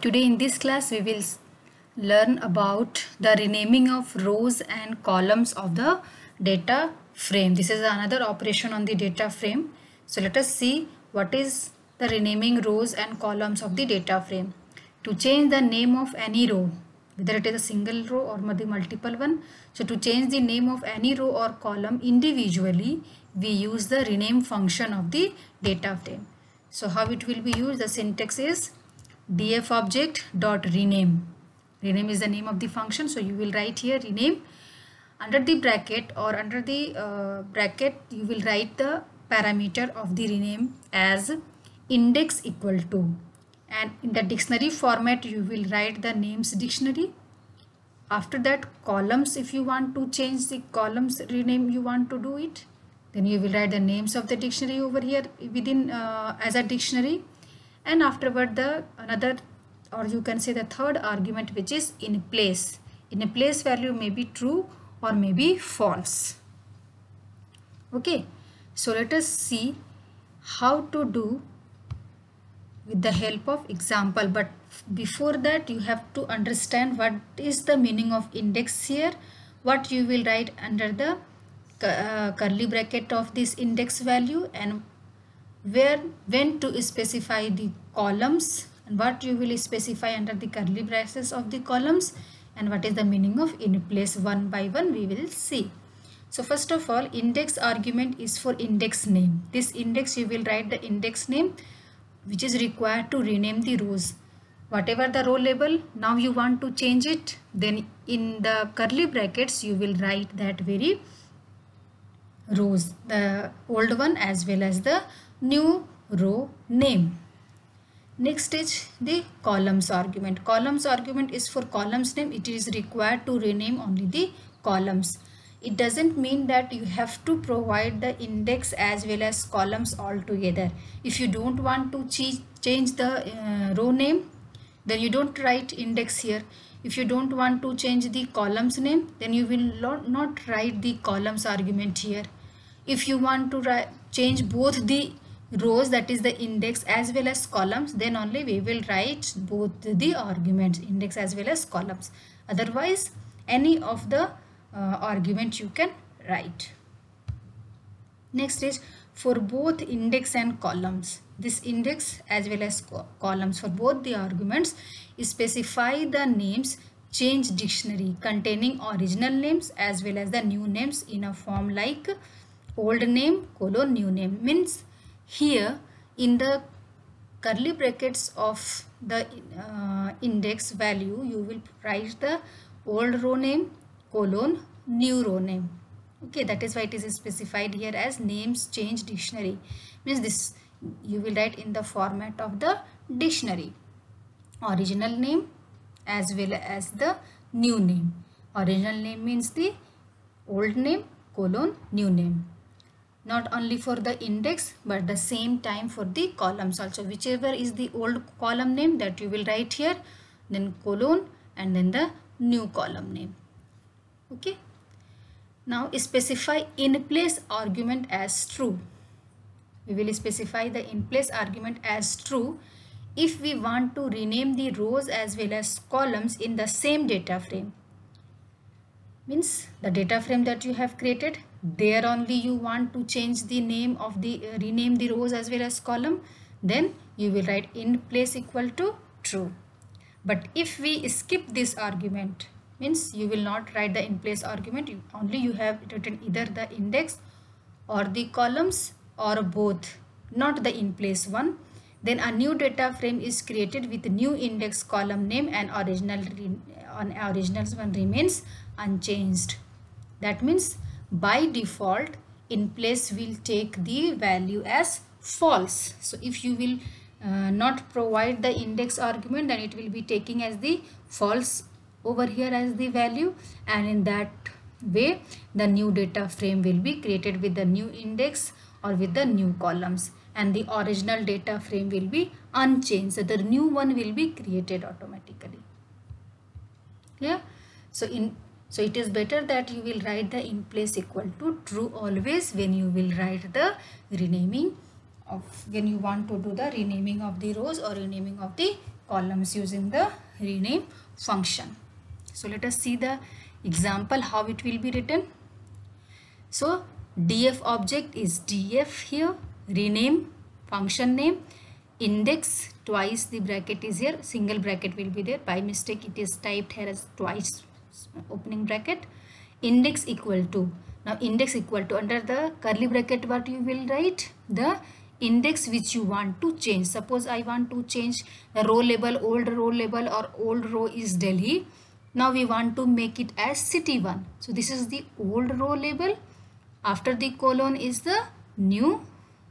Today in this class we will learn about the renaming of rows and columns of the data frame. This is another operation on the data frame. So let us see what is the renaming rows and columns of the data frame. To change the name of any row, whether it is a single row or the multiple one. So to change the name of any row or column individually, we use the rename function of the data frame. So how it will be used? The syntax is df object dot rename. Rename is the name of the function, so you will write here rename. Under the bracket or under the bracket you will write the parameter of the rename as index equal to, and in the dictionary format you will write the names dictionary. After that, columns, if you want to change the columns rename, you want to do it, then you will write the names of the dictionary over here within as a dictionary. And afterward the another, or you can say the third argument, which is in place. In a place value may be true or may be false. Okay, so let us see how to do with the help of example. But before that you have to understand what is the meaning of index here, what you will write under the curly bracket of this index value, and when to specify the columns, and what you will specify under the curly braces of the columns, and what is the meaning of in place. One by one we will see. So first of all, index argument is for index name. This index you will write the index name which is required to rename the rows. Whatever the row label, now you want to change it, then in the curly brackets you will write that very rows, the old one as well as the new row name. Next is the columns argument. Columns argument is for columns name. It is required to rename only the columns. It doesn't mean that you have to provide the index as well as columns all together. If you don't want to change the row name, then you don't write index here. If you don't want to change the columns name, then you will not write the columns argument here. If you want to change both the rows, that is the index as well as columns, then only we will write both the arguments, index as well as columns. Otherwise, any of the argument you can write. Next is for both index and columns. This index as well as columns, for both the arguments, specify the names change dictionary containing original names as well as the new names in a form like old name colon new name. Means here in the curly brackets of the index value you will write the old row name colon new row name. Okay, that is why it is specified here as names change dictionary. Means this you will write in the format of the dictionary, original name as well as the new name. Original name means the old name colon new name. Not only for the index but the same time for the columns also. Whichever is the old column name, that you will write here, then colon and then the new column name. Okay. Now specify in place argument as true. We will specify the in place argument as true if we want to rename the rows as well as columns in the same data frame. Means the data frame that you have created, there only you want to change the name of the rename the rows as well as column, then you will write in place equal to true. But if we skip this argument, means you will not write the in place argument, only you have written either the index or the columns or both, not the in place one, then a new data frame is created with new index column name and original one remains unchanged. That means by default in place will take the value as false. So if you will not provide the index argument, then it will be taking as the false over here as the value, and in that way the new data frame will be created with the new index or with the new columns, and the original data frame will be unchanged. So the new one will be created automatically. Yeah. So it is better that you will write the in place equal to true always when you will write the renaming of, when you want to do the renaming of the rows or renaming of the columns using the rename function. So let us see the example how it will be written. So df object is df here, rename function name, index twice the bracket is here, single bracket will be there, by mistake it is typed here as twice opening bracket, index equal to, now index equal to, under the curly bracket what you will write, the index which you want to change. Suppose I want to change the row label, old row label or old row is Delhi. Now we want to make it as city 1. So this is the old row label. After the colon is the new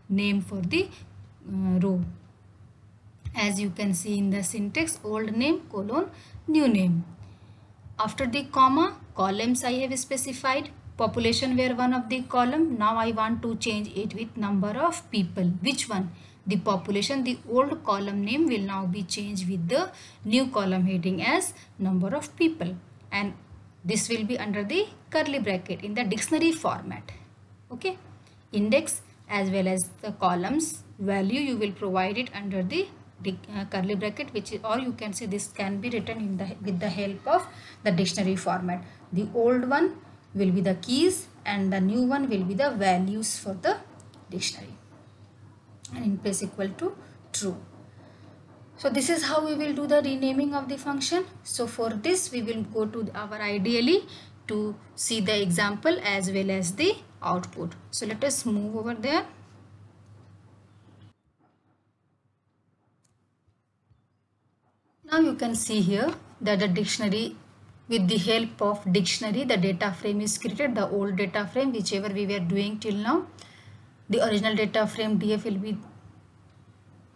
name for the row. As you can see in the syntax, old name colon new name. After the comma, columns I have specified. Population were one of the column. Now I want to change it with number of people. Which one? The population. The old column name will now be changed with the new column heading as number of people. And this will be under the curly bracket in the dictionary format. Okay. Index as well as the columns value you will provide it under the curly bracket, which is, or you can say this can be written in the with the help of the dictionary format. The old one will be the keys and the new one will be the values for the dictionary, and in place equal to true. So this is how we will do the renaming of the function. So for this we will go to our ideally to see the example as well as the output. So let us move over there. Now you can see here that the dictionary, with the help of dictionary, the data frame is created, the old data frame whichever we were doing till now. The original data frame df will be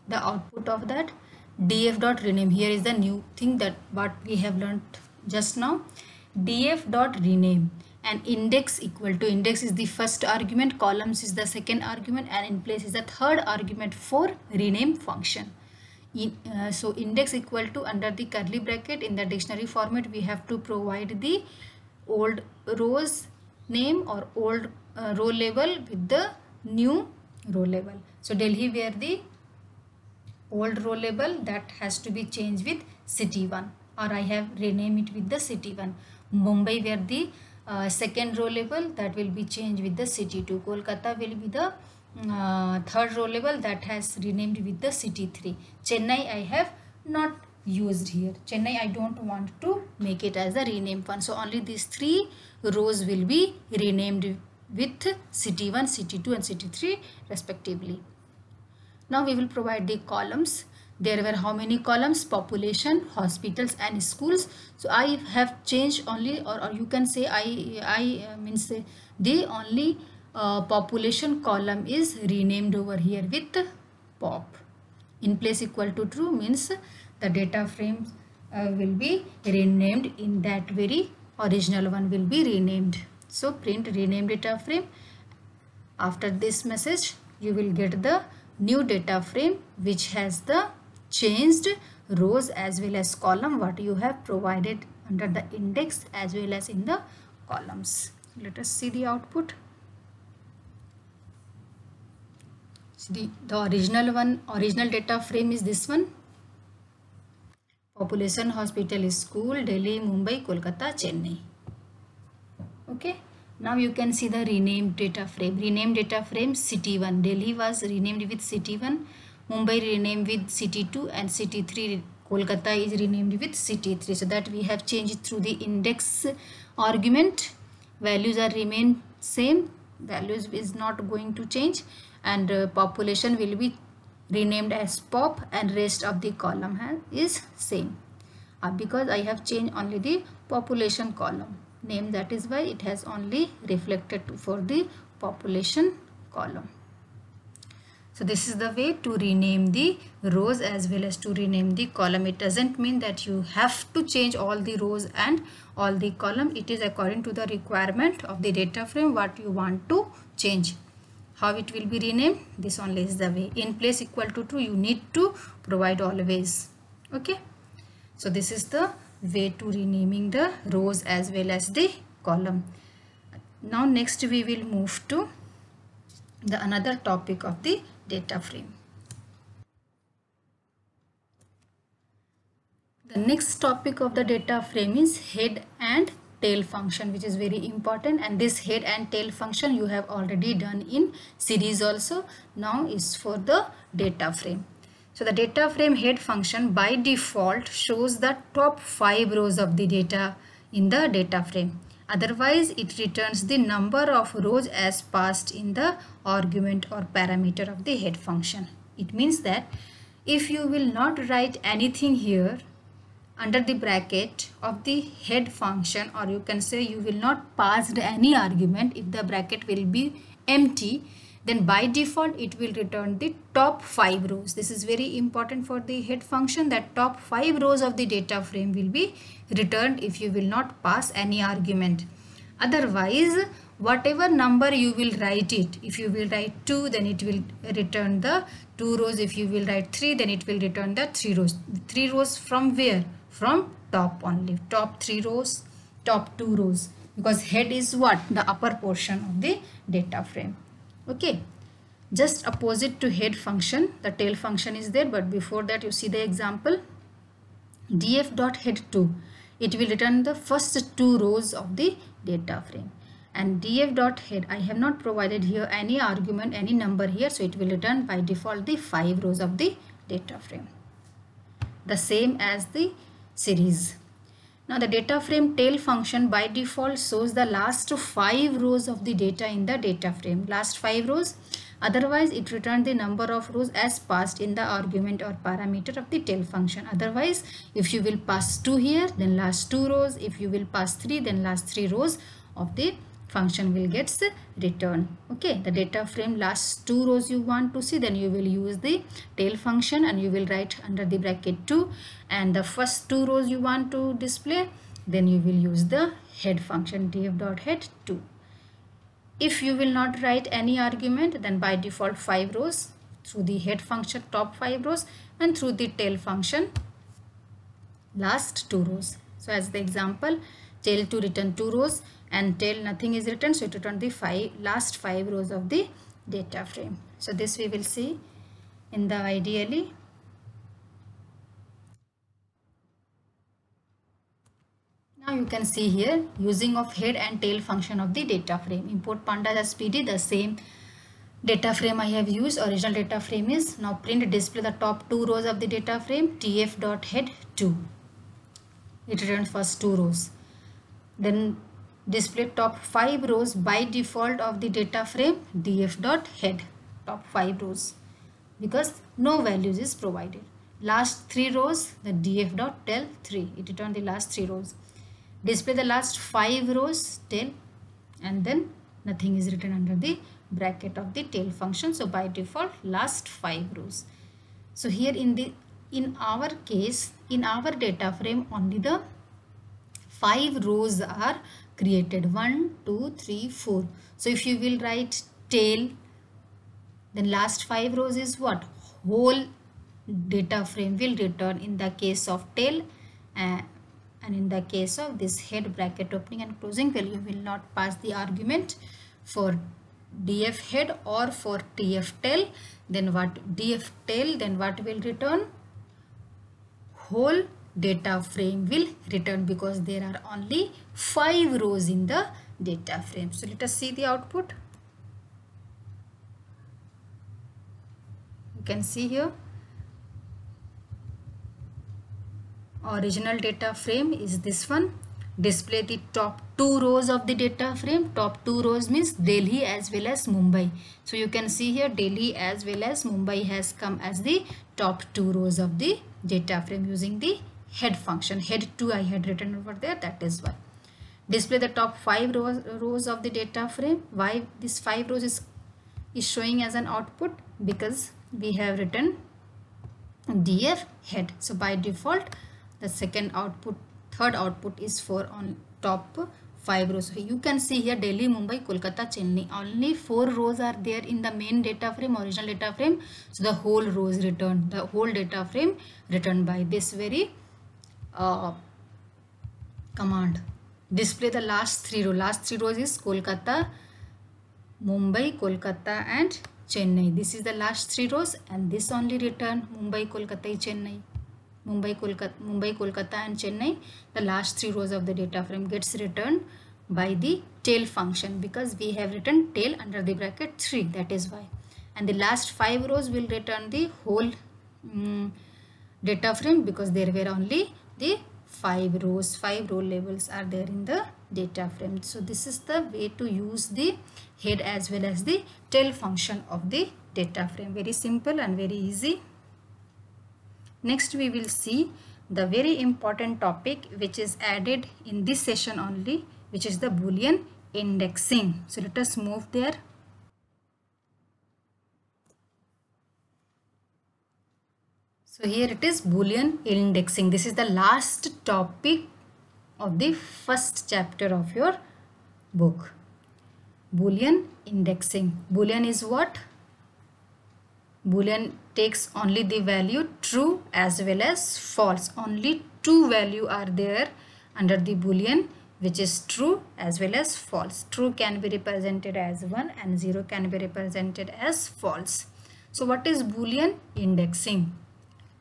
the output of that. Df dot rename, here is the new thing that what we have learned just now. Df dot rename, and index equal to, index is the first argument, columns is the second argument, and in place is the third argument for rename function. So index equal to, under the curly bracket in the dictionary format we have to provide the old rows name or old row label with the new row label. So Delhi were the old row label, that has to be changed with city 1, or I have renamed it with the city 1. Mumbai were the second row label, that will be changed with the city 2. Kolkata will be the third row label, that has renamed with the city 3. Chennai I have not used here. Chennai I don't want to make it as a renamed one. So only these 3 rows will be renamed with city 1, city 2 and city 3 respectively. Now we will provide the columns. There were how many columns? Population, hospitals and schools. So I have changed only, or you can say I means the only population column is renamed over here with pop. In place equal to true means the data frame will be renamed in that very original one will be renamed. So print rename data frame. After this message you will get the new data frame which has the changed rows as well as column what you have provided under the index as well as in the columns. Let us see the output. The original one, original data frame is this one. Population, hospital, school, Delhi, Mumbai, Kolkata, Chennai. Okay. Now you can see the renamed data frame. Renamed data frame city 1. Delhi was renamed with city 1. Mumbai renamed with city 2 and city 3. Kolkata is renamed with city 3. So that we have changed through the index argument. Values are remain same. Values is not going to change. And population will be renamed as pop and rest of the column is same. Because I have changed only the population column name, that is why it has only reflected for the population column. So this is the way to rename the rows as well as to rename the column. It doesn't mean that you have to change all the rows and all the column. It is according to the requirement of the data frame what you want to change. How it will be renamed, this only is the way. In place equal to true you need to provide always. Okay. So this is the way to renaming the rows as well as the column. Now next we will move to the another topic of the data frame. The next topic of the data frame is head and tail function, which is very important, and this head and tail function you have already done in series also. Now is for the data frame. So the data frame head function by default shows the top 5 rows of the data in the data frame. Otherwise it returns the number of rows as passed in the argument or parameter of the head function. It means that if you will not write anything here under the bracket of the head function, or you can say you will not pass any argument, if the bracket will be empty, then by default it will return the top 5 rows. This is very important for the head function, that top 5 rows of the data frame will be returned if you will not pass any argument. Otherwise whatever number you will write it, if you will write 2 then it will return the 2 rows, if you will write 3 then it will return the 3 rows. 3 rows from where? From top only, top 3 rows, top 2 rows, because head is what? The upper portion of the data frame. Okay, just opposite to head function the tail function is there, but before that you see the example df.head2. It will return the first 2 rows of the data frame, and df.head, I have not provided here any argument, any number here, so it will return by default the 5 rows of the data frame, the same as the series. Now the data frame tail function by default shows the last 5 rows of the data in the data frame, last 5 rows. Otherwise it returns the number of rows as passed in the argument or parameter of the tail function. Otherwise if you will pass 2 here, then last 2 rows, if you will pass 3, then last 3 rows of the function will get returned. Okay, the data frame last 2 rows you want to see, then you will use the tail function and you will write under the bracket 2, and the first 2 rows you want to display, then you will use the head function df.head2. If you will not write any argument, then by default 5 rows through the head function top 5 rows, and through the tail function last 2 rows. So as the example, tail to return 2 rows and tail nothing is written, so it return the last 5 rows of the data frame. So this we will see in the ideally. Now you can see here using of head and tail function of the data frame. Import pandas as PD, the same data frame I have used, original data frame is. Now print display the top 2 rows of the data frame, tf.head2. It returns first 2 rows. Then display top 5 rows by default of the data frame, df.head, top 5 rows, because no values is provided. Last 3 rows, the df.tail 3, it returns the last 3 rows. Display the last 5 rows tail, and then nothing is written under the bracket of the tail function, so by default last 5 rows. So here in our case, in our data frame only the 5 rows are created, 1 2 3 4. So if you will write tail, then last 5 rows is what? Whole data frame will return in the case of tail, and in the case of this head bracket opening and closing, well, you will not pass the argument for df head or for tf tail. Then what? Df tail, then what will return? Whole data frame will return, because there are only 5 rows in the data frame. So let us see the output. You can see here original data frame is this one. Display the top 2 rows of the data frame. Top 2 rows means Delhi as well as Mumbai. So you can see here Delhi as well as Mumbai has come as the top 2 rows of the data frame using the head function. Head 2 I had written over there, that is why. Display the top 5 rows of the data frame. Why this 5 rows is showing as an output? Because we have written df head. So by default the second output, third output is for on top 5 rows. So you can see here Delhi, Mumbai, Kolkata, Chennai. Only 4 rows are there in the main data frame, original data frame. So the whole row is returned, the whole data frame returned by this very command. Display the last 3 rows. Last 3 rows is Kolkata, Mumbai, Kolkata and Chennai. This is the last 3 rows, and this only return Mumbai, Kolkata, Chennai. Mumbai, Kolkata and Chennai, the last 3 rows of the data frame gets returned by the tail function, because we have written tail under the bracket 3, that is why. And the last 5 rows will return the whole data frame, because there were only the 5 rows, 5 row labels are there in the data frame. So this is the way to use the head as well as the tail function of the data frame. Very simple and very easy. Next we will see the very important topic which is added in this session only, which is the Boolean indexing. So let us move there. So here it is, Boolean indexing. This is the last topic of the first chapter of your book. Boolean indexing. Boolean is what? Boolean takes only the value true as well as false. Only 2 values are there under the Boolean, which is true as well as false. True can be represented as 1 and 0 can be represented as false. So what is Boolean indexing?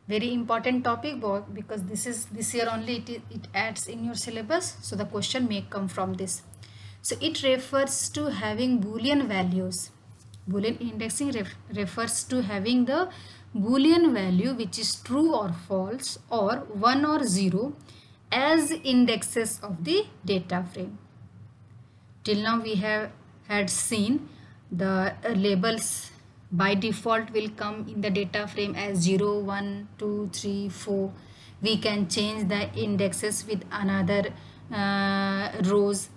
Very important topic, because this year only it adds in your syllabus, so the question may come from this. So it refers to having Boolean values. Boolean indexing refers to having the Boolean value which is true or false or 1 or 0 as indexes of the data frame. Till now we had seen the labels by default will come in the data frame as 0, 1, 2, 3, 4. We can change the indexes with another rows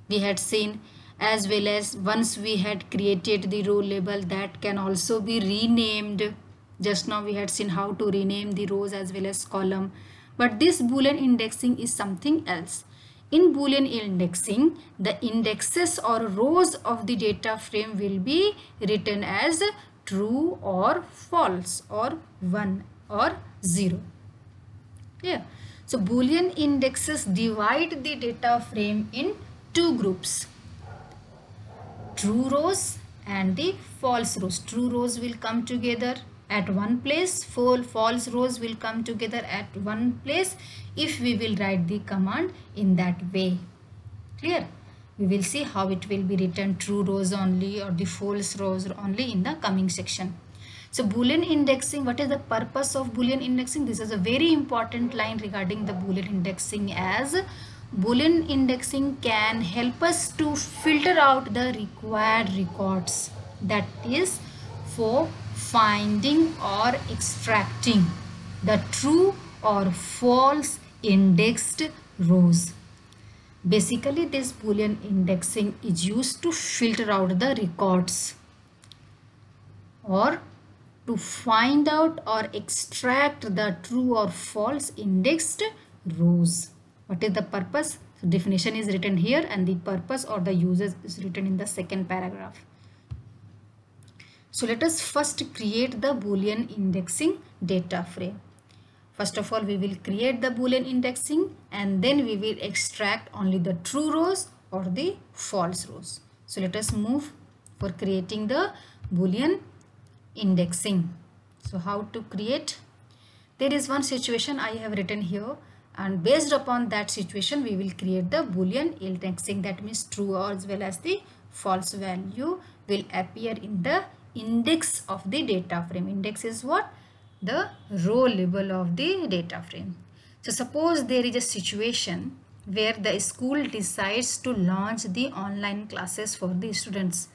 we had seen, as well as once we had created the row label, that can also be renamed. Just now we had seen how to rename the rows as well as column. But this Boolean indexing is something else. In Boolean indexing, the indexes or rows of the data frame will be written as true or false or 1 or 0. Yeah. So Boolean indexes divide the data frame in 2 groups. True rows and the false rows. True rows will come together at one place, false rows will come together at one place if we will write the command in that way. Clear? We will see how it will be written, true rows only or the false rows only, in the coming section. So Boolean indexing, what is the purpose of Boolean indexing? This is a very important line regarding the Boolean indexing, as Boolean indexing can help us to filter out the required records, that is for finding or extracting the true or false indexed rows. Basically, this Boolean indexing is used to filter out the records or to find out or extract the true or false indexed rows. What is the purpose? So definition is written here and the purpose or the uses is written in the second paragraph. So let us first create the Boolean indexing data frame. First of all, we will create the Boolean indexing and then we will extract only the true rows or the false rows. So let us move for creating the Boolean indexing. So how to create? There is one situation I have written here, and based upon that situation we will create the Boolean indexing. That means true as well as the false value will appear in the index of the data frame. Index is what? The row label of the data frame. So suppose there is a situation where the school decides to launch the online classes for the students,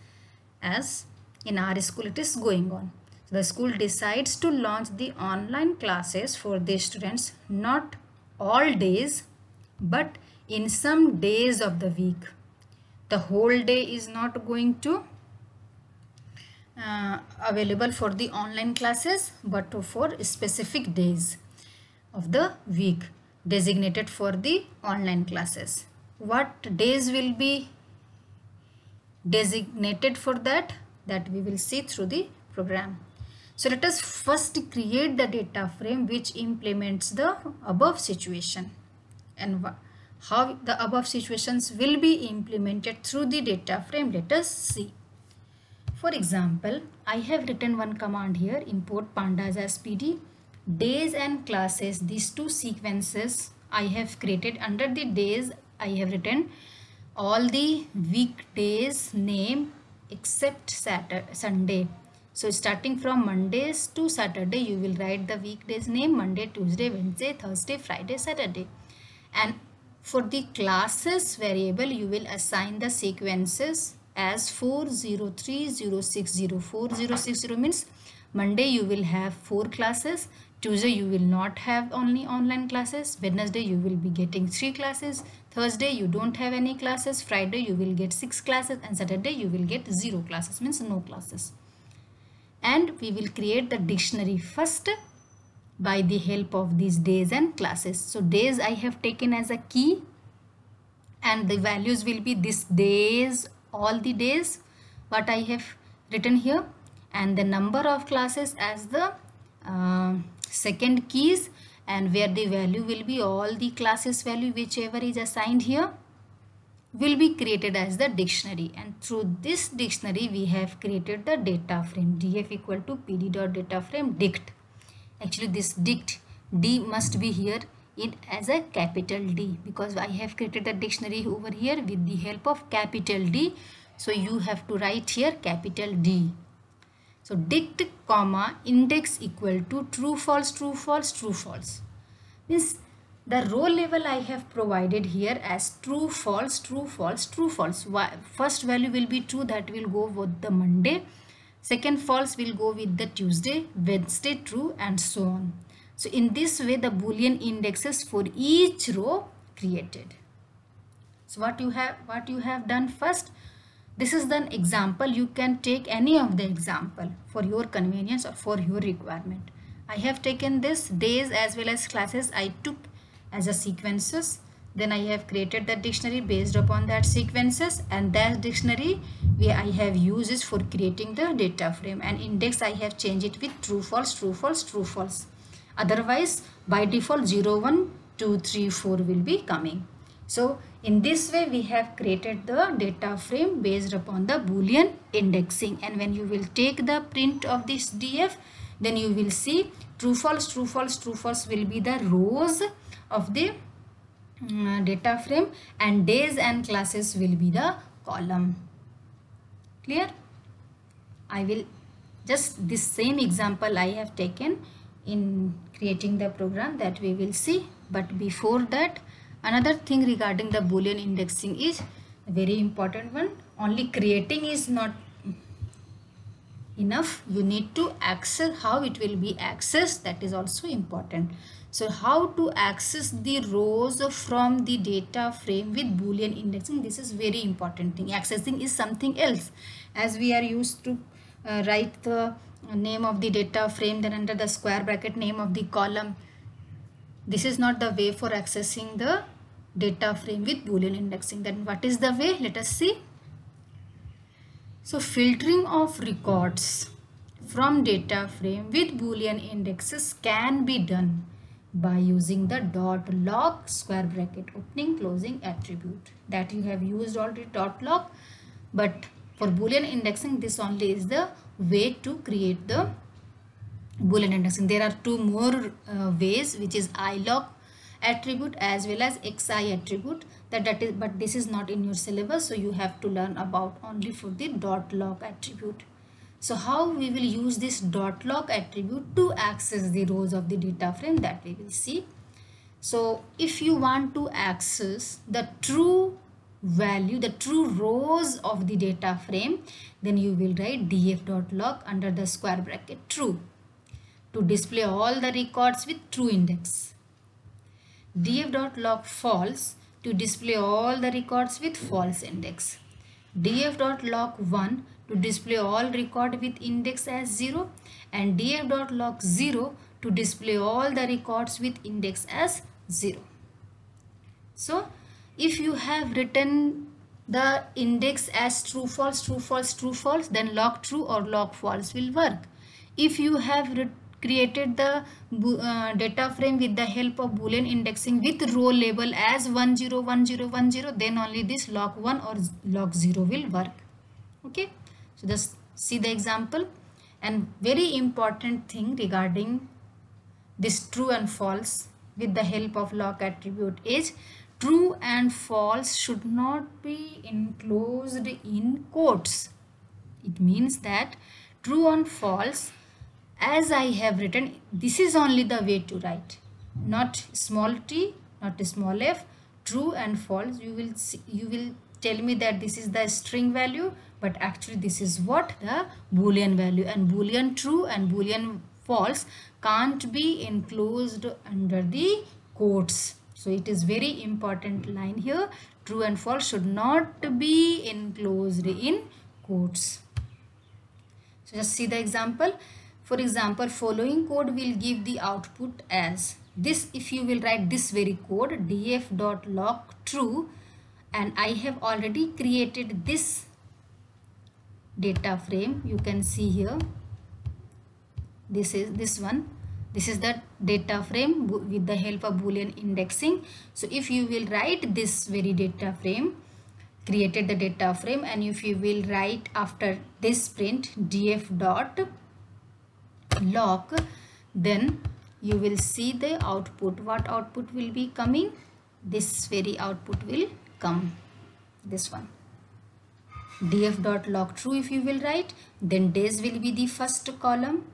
as in our school it is going on. So the school decides to launch the online classes for the students, not all days but in some days of the week. The whole day is not going to available for the online classes, but for specific days of the week designated for the online classes. What days will be designated for that we will see through the program. So let us first create the data frame which implements the above situation, and how the above situations will be implemented through the data frame. Let us see. For example, I have written one command here, import pandas as PD, days and classes, these two sequences I have created. Under the days I have written all the weekdays name except Sunday. So starting from Mondays to Saturday, you will write the weekdays name: Monday, Tuesday, Wednesday, Thursday, Friday, Saturday. And for the classes variable, you will assign the sequences as 4030604. Means Monday you will have 4 classes, Tuesday you will not have only online classes, Wednesday you will be getting 3 classes, Thursday you don't have any classes, Friday you will get 6 classes, and Saturday you will get 0 classes, means no classes. And we will create the dictionary first by the help of these days and classes. So days I have taken as a key, and the values will be this days, all the days what I have written here, and the number of classes as the second keys, and where the value will be all the classes value whichever is assigned here will be created as the dictionary. And through this dictionary we have created the data frame df equal to pd.dataframe dict. Actually this dict D must be here in as a capital D, because I have created the dictionary over here with the help of capital D. So you have to write here capital D. So dict comma index equal to true false true false true false. Means the row level I have provided here as true false true false true false. First value will be true, that will go with the Monday. Second false will go with the Tuesday, Wednesday true, and so on. So in this way the Boolean indexes for each row created. So what you have done first, this is the example. You can take any of the example for your convenience or for your requirement. I have taken this days as well as classes I took as a sequences. Then I have created the dictionary based upon that sequences, and that dictionary I have used is for creating the data frame, and index I have changed it with true false true false true false. Otherwise by default 0 1 2 3 4 will be coming. So in this way we have created the data frame based upon the Boolean indexing. And when you will take the print of this df, then you will see true false true false true false will be the rows of the data frame, and days and classes will be the column. Clear? I will just this same example I have taken in creating the program that we will see. But before that, another thing regarding the Boolean indexing is a very important one. Only creating is not enough. You need to access how it will be accessed. That is also important. So how to access the rows from the data frame with Boolean indexing, this is very important thing. Accessing is something else, as we are used to write the name of the data frame, then under the square bracket name of the column. This is not the way for accessing the data frame with Boolean indexing. Then what is the way? Let us see. So filtering of records from data frame with Boolean indexes can be done by using the .log square bracket opening closing attribute that you have used already, .log. But for Boolean indexing, this only is the way to create the Boolean indexing. There are two more ways, which is ilog attribute as well as xi attribute. That is, but this is not in your syllabus, so you have to learn about only for the .log attribute. So how we will use this .log attribute to access the rows of the data frame, that we will see. So if you want to access the true value, the true rows of the data frame, then you will write df.log under the square bracket true to display all the records with true index. df.log false to display all the records with false index. df.log 1 to display all record with index as 0, and df.log 0 to display all the records with index as 0. So if you have written the index as true false true false true false, then log true or log false will work. If you have created the data frame with the help of Boolean indexing with row label as 101010, then only this log 1 or log 0 will work. Okay, so just see the example. And very important thing regarding this true and false with the help of lock attribute is true and false should not be enclosed in quotes. It means that true and false, as I have written, this is only the way to write, not small t, not small f, true and false. You will see, you will tell me that this is the string value, but actually this is what the boolean value, and boolean true and boolean false can't be enclosed under the quotes. So it is very important line here, true and false should not be enclosed in quotes. So just see the example. For example, following code will give the output as this. If you will write this very code, df.lock true, and I have already created this data frame. You can see here, this is this one. This is the data frame with the help of boolean indexing. So if you will write this very data frame, created the data frame, and if you will write after this print df dot lock, then you will see the output. What output will be coming? This very output will come, this one, df dot lock true. If you will write, then days will be the first column,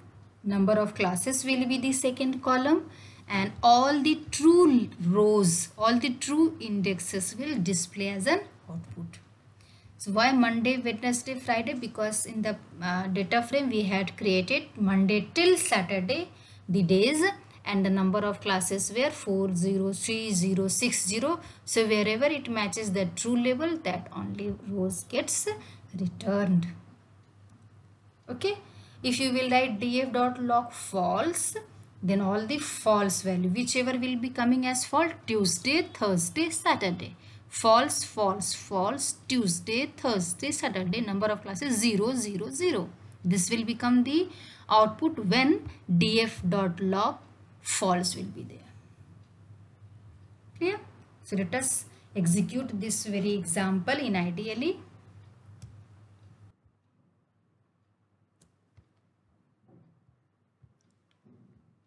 number of classes will be the second column, and all the true rows, all the true indexes will display as an output. So why Monday, Wednesday, Friday? Because in the data frame we had created Monday till Saturday the days, and the number of classes were 4, 0, 3, 0, 6, 0. So wherever it matches the true label, that only rows gets returned. Okay. If you will write df.lock false, then all the false value, whichever will be coming as false, Tuesday, Thursday, Saturday. False, false, false, Tuesday, Thursday, Saturday, number of classes 0, 0, 0. This will become the output when df.lock false will be there. Clear? So let us execute this very example in IDLE.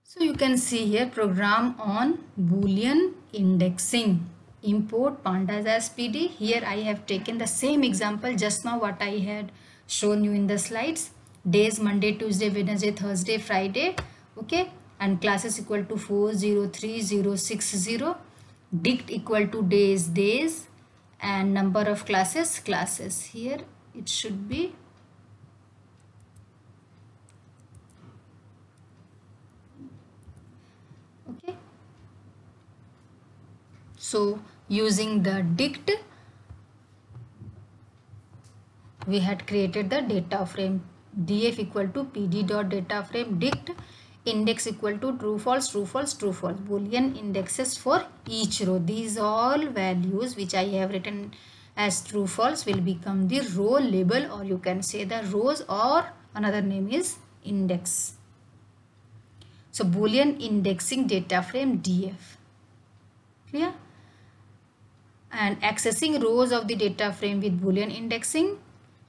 So you can see here program on Boolean indexing. Import pandas as PD. Here I have taken the same example just now what I had shown you in the slides. Days Monday, Tuesday, Wednesday, Thursday, Friday. Okay. And classes equal to 4, 0, 3, 0, 6, 0. Dict equal to days, days. And number of classes, classes. Here it should be okay. So using the dict, we had created the data frame df equal to pd dot data frame dict index equal to true false true false true false, boolean indexes for each row. These all values which I have written as true false will become the row label, or you can say the rows, or another name is index. So boolean indexing data frame df. Clear? And accessing rows of the data frame with boolean indexing.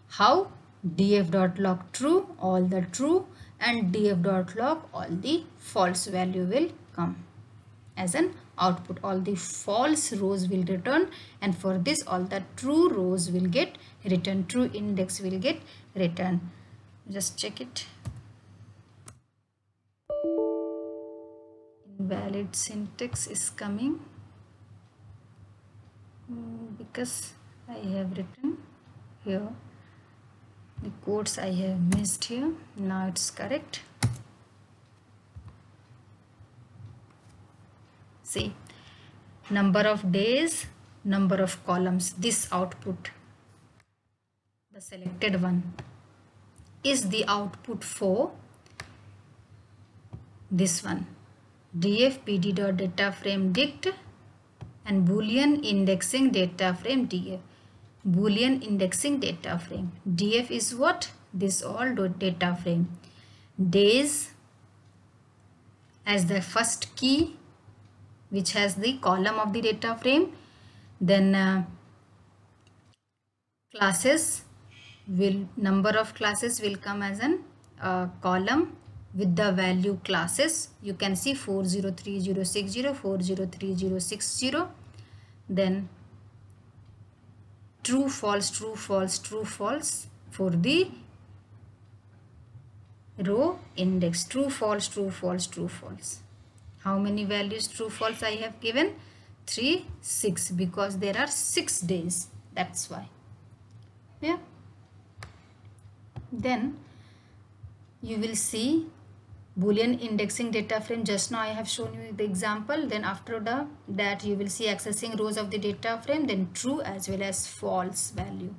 How? df.lock true, all the true, and df.lock all the false value will come as an output. All the false rows will return, and for this all the true rows will get returned, true index will get returned. Just check it. Invalid syntax is coming because I have written here the quotes I have missed here. Now it's correct. See, number of days, number of columns. This output, the selected one, is the output for this one, df pd dot data frame dict and boolean indexing data frame df. Boolean indexing data frame df is what? This all data frame. Days as the first key which has the column of the data frame, then classes will, number of classes will come as an column, with the value classes. You can see 403060, 403060, then true, false, true, false, true, false for the row index. True, false, true, false, true, false. How many values true, false I have given? 3, 6, because there are 6 days. That's why. Yeah. Then you will see Boolean indexing data frame. Just now I have shown you the example. Then after that you will see accessing rows of the data frame, then true as well as false value.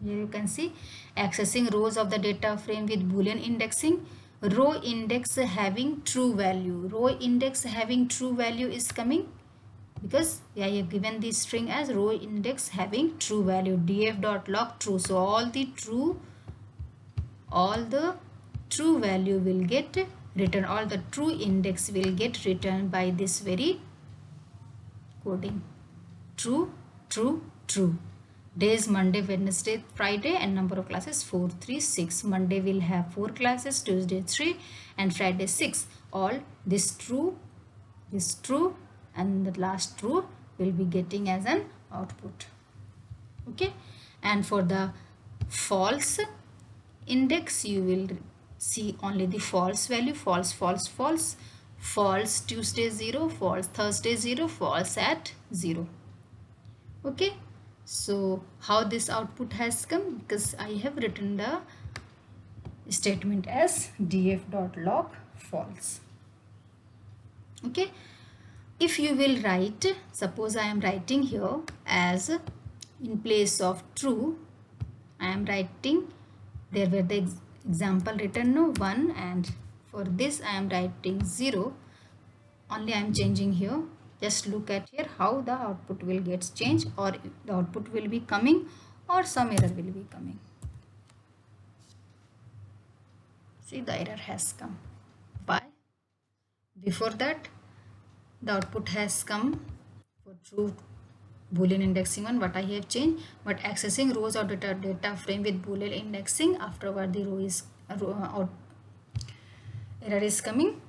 Here you can see accessing rows of the data frame with Boolean indexing. Row index having true value. Row index having true value is coming because I have given this string as row index having true value, df.log true. So all the true value will get written, all the true index will get written by this very coding. True, true, true. Days Monday, Wednesday, Friday, and number of classes 4, 3, 6. Monday will have 4 classes, Tuesday 3, and Friday 6. All this true, and the last true will be getting as an output. Okay, and for the false index you will see only the false value. False, false, false. False Tuesday 0, false Thursday 0, false at 0. Okay, so how this output has come? Because I have written the statement as df.log false. Okay, if you will write, suppose I am writing here as in place of true, I am writing, there were the example written no 1, and for this I am writing 0. Only I am changing here. Just look at here how the output will get changed, or the output will be coming or some error will be coming. See, the error has come. Why? Before that the output has come for true Boolean indexing one, what I have changed, but accessing rows or data frame with Boolean indexing, afterward the error is coming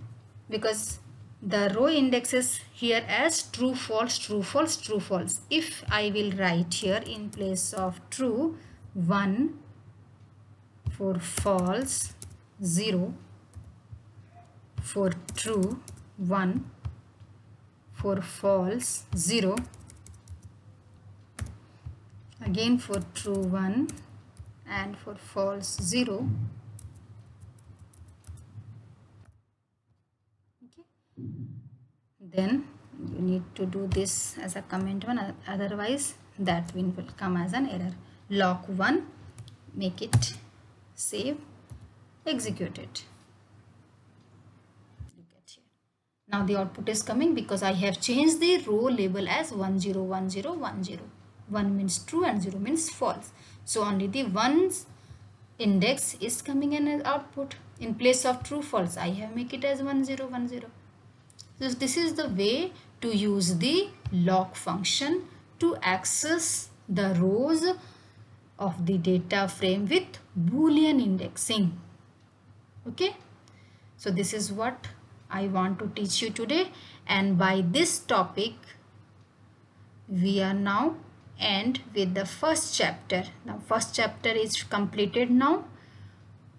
because the row indexes here as true, false, true, false, true, false. If I will write here in place of true 1, for false 0, for true 1, for false 0, again for true 1 and for false 0. Okay, then you need to do this as a comment one, otherwise that will come as an error. Lock 1, make it, save, execute it. Look at here. Now the output is coming because I have changed the row label as 101010. 1 means true and 0 means false. So only the 1's index is coming in as output. In place of true, false, I have make it as 1010. So this is the way to use the lock function to access the rows of the data frame with Boolean indexing. Okay, so this is what I want to teach you today, and by this topic we are now end with the first chapter. Now first chapter is completed now,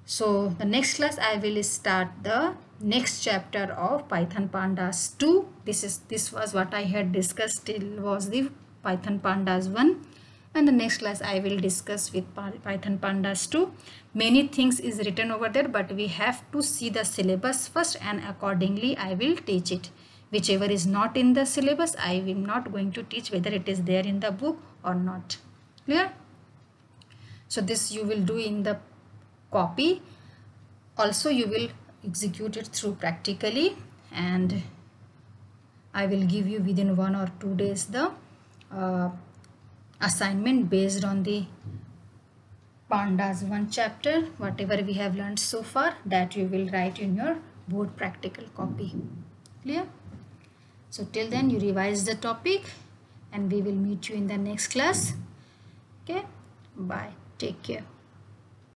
so the next class I will start the next chapter of Python Pandas 2. This was what I had discussed till was the Python Pandas 1, and the next class I will discuss with Python Pandas 2. Many things is written over there, but we have to see the syllabus first, and accordingly I will teach it. Whichever is not in the syllabus, I am not going to teach whether it is there in the book or not. Clear? So this you will do in the copy. Also you will execute it through practically, and I will give you within 1 or 2 days the assignment based on the Pandas 1 chapter. Whatever we have learned so far, that you will write in your board practical copy. Clear? So till then you revise the topic, and we will meet you in the next class. Okay, bye, take care.